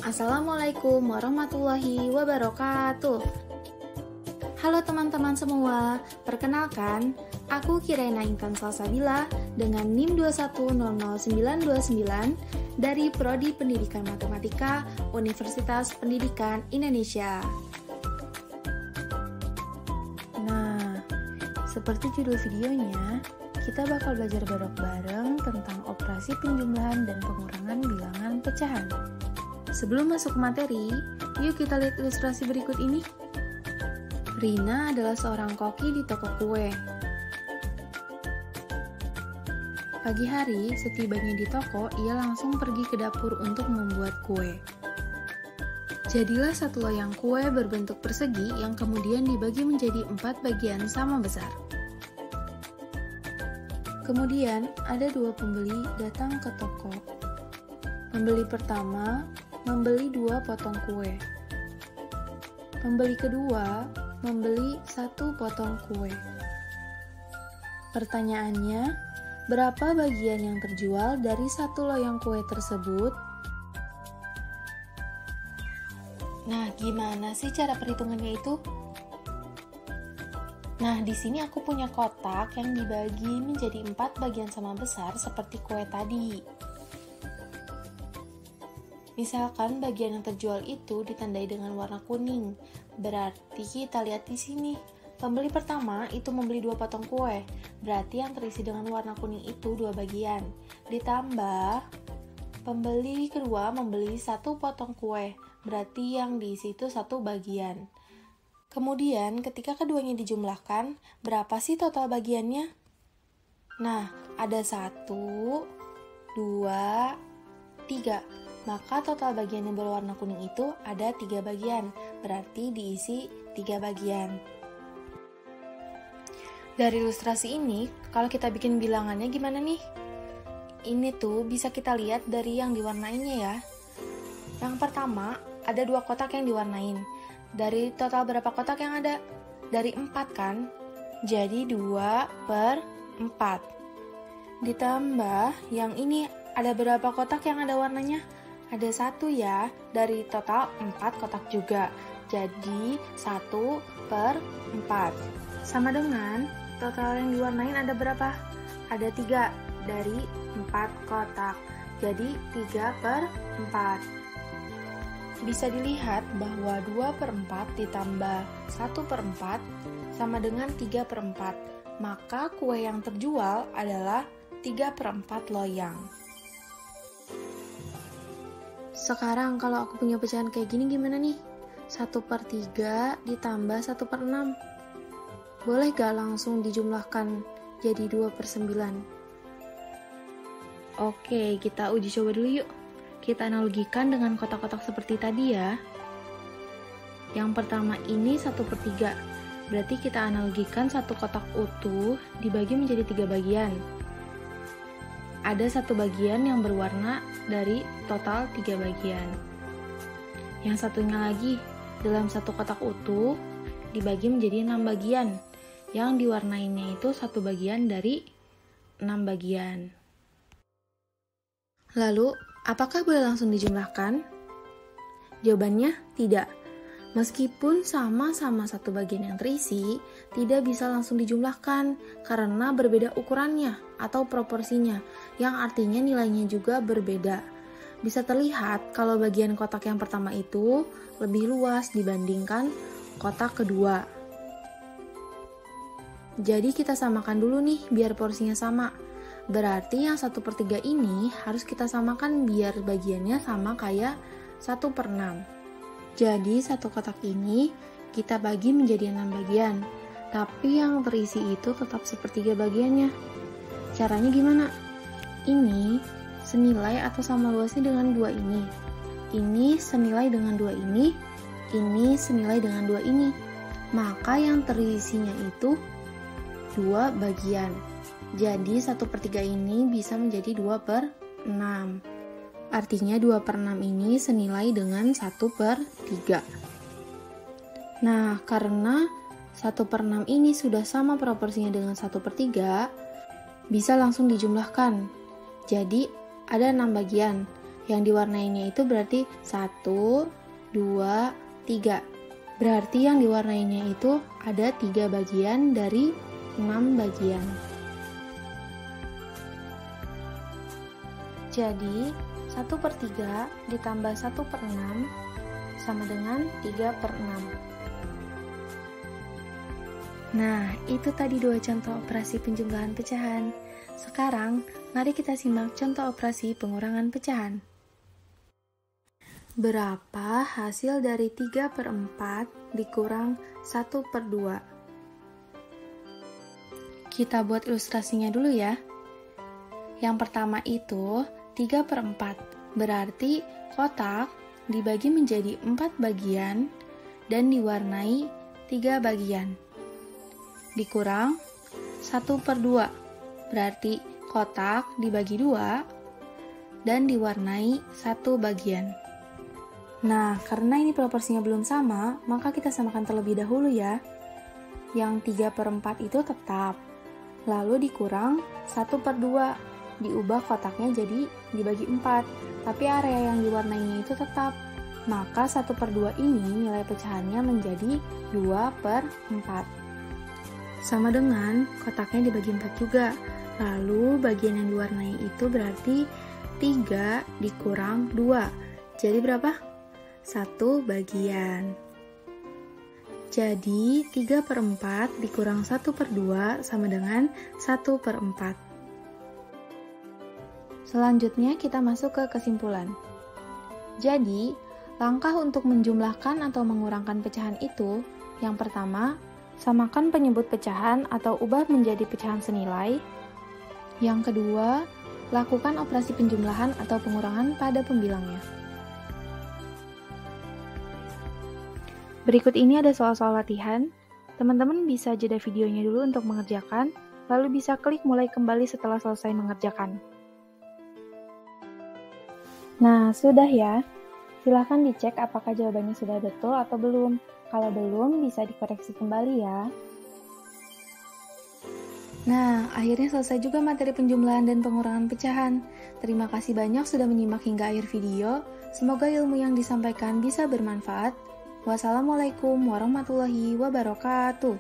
Assalamualaikum warahmatullahi wabarakatuh. Halo teman-teman semua, perkenalkan, aku Kirena Intan Salsabila dengan NIM 2100929 dari Prodi Pendidikan Matematika Universitas Pendidikan Indonesia. Nah, seperti judul videonya, kita bakal belajar bareng-bareng tentang operasi penjumlahan dan pengurangan bilangan pecahan. Sebelum masuk ke materi, yuk kita lihat ilustrasi berikut ini. Rina adalah seorang koki di toko kue. Pagi hari, setibanya di toko, ia langsung pergi ke dapur untuk membuat kue. Jadilah satu loyang kue berbentuk persegi yang kemudian dibagi menjadi 4 bagian sama besar. Kemudian, ada 2 pembeli datang ke toko. Pembeli pertama membeli 2 potong kue. Pembeli kedua membeli 1 potong kue. Pertanyaannya, berapa bagian yang terjual dari 1 loyang kue tersebut? Nah, gimana sih cara perhitungannya itu? Nah, di sini aku punya kotak yang dibagi menjadi 4 bagian sama besar seperti kue tadi. Misalkan bagian yang terjual itu ditandai dengan warna kuning. Berarti kita lihat di sini. Pembeli pertama itu membeli 2 potong kue. Berarti yang terisi dengan warna kuning itu 2 bagian. Ditambah pembeli kedua membeli 1 potong kue. Berarti yang diisi itu 1 bagian. Kemudian ketika keduanya dijumlahkan, berapa sih total bagiannya? Nah, ada 1, 2, 3. Maka total bagian yang berwarna kuning itu ada 3 bagian, berarti diisi 3 bagian. Dari ilustrasi ini, kalau kita bikin bilangannya gimana nih? Ini tuh bisa kita lihat dari yang diwarnainya ya. Yang pertama, ada 2 kotak yang diwarnain. Dari total berapa kotak yang ada? Dari 4 kan? Jadi 2/4. Ditambah yang ini, ada berapa kotak yang ada warnanya? Ada 1 ya, dari total 4 kotak juga. Jadi 1/4. Sama dengan total yang diwarnain ada berapa? Ada 3 dari 4 kotak. Jadi 3/4. Bisa dilihat bahwa 2/4 ditambah 1/4 sama dengan 3/4. Maka kue yang terjual adalah 3/4 loyang. Sekarang kalau aku punya pecahan kayak gini gimana nih? 1/3 ditambah 1/6. Boleh gak langsung dijumlahkan jadi 2/9? Oke, kita uji coba dulu yuk. Kita analogikan dengan kotak-kotak seperti tadi ya. Yang pertama ini 1/3. Berarti kita analogikan satu kotak utuh dibagi menjadi 3 bagian. Ada 1 bagian yang berwarna dari total 3 bagian. Yang satunya lagi, dalam satu kotak utuh dibagi menjadi 6 bagian. Yang diwarnainya itu 1 bagian dari 6 bagian. Lalu, apakah boleh langsung dijumlahkan? Jawabannya tidak. Meskipun sama-sama 1 bagian yang terisi, tidak bisa langsung dijumlahkan karena berbeda ukurannya atau proporsinya, yang artinya nilainya juga berbeda. Bisa terlihat kalau bagian kotak yang pertama itu lebih luas dibandingkan kotak kedua. Jadi kita samakan dulu nih biar porsinya sama. Berarti yang 1/3 ini harus kita samakan biar bagiannya sama kayak 1/6. Jadi satu kotak ini kita bagi menjadi 6 bagian, tapi yang terisi itu tetap 1/3 bagiannya. Caranya gimana? Ini senilai atau sama luasnya dengan 2 ini. Ini senilai dengan 2 ini senilai dengan 2 ini. Maka yang terisinya itu 2 bagian. Jadi 1/3 ini bisa menjadi 2/6. Artinya 2/6 ini senilai dengan 1/3. Nah, karena 1/6 ini sudah sama proporsinya dengan 1/3, bisa langsung dijumlahkan. Jadi, ada 6 bagian. Yang diwarnainya itu berarti 1, 2, 3. Berarti yang diwarnainya itu ada 3 bagian dari 6 bagian. Jadi 1/3 ditambah 1/6 sama dengan 3/6. Nah, itu tadi 2 contoh operasi penjumlahan pecahan. Sekarang, mari kita simak contoh operasi pengurangan pecahan. Berapa hasil dari 3/4 dikurang 1/2? Kita buat ilustrasinya dulu ya. Yang pertama itu 3/4, berarti kotak dibagi menjadi 4 bagian dan diwarnai 3 bagian. Dikurang 1/2, berarti kotak dibagi 2 dan diwarnai 1 bagian. Nah, karena ini proporsinya belum sama, maka kita samakan terlebih dahulu ya. Yang 3/4 itu tetap, lalu dikurang 1/2, diubah kotaknya jadi dibagi 4, tapi area yang diwarnainya itu tetap. Maka 1/2 ini nilai pecahannya menjadi 2/4. Sama dengan kotaknya dibagi 4 juga. Lalu bagian yang diwarnai itu berarti 3 dikurang 2. Jadi berapa? 1 bagian. Jadi 3/4 dikurang 1/2 sama dengan 1/4. Selanjutnya kita masuk ke kesimpulan. Jadi, langkah untuk menjumlahkan atau mengurangkan pecahan itu, yang pertama, samakan penyebut pecahan atau ubah menjadi pecahan senilai. Yang kedua, lakukan operasi penjumlahan atau pengurangan pada pembilangnya. Berikut ini ada soal-soal latihan. Teman-teman bisa jeda videonya dulu untuk mengerjakan, lalu bisa klik mulai kembali setelah selesai mengerjakan. Nah, sudah ya. Silahkan dicek apakah jawabannya sudah betul atau belum. Kalau belum, bisa dikoreksi kembali ya. Nah, akhirnya selesai juga materi penjumlahan dan pengurangan pecahan. Terima kasih banyak sudah menyimak hingga akhir video. Semoga ilmu yang disampaikan bisa bermanfaat. Wassalamualaikum warahmatullahi wabarakatuh.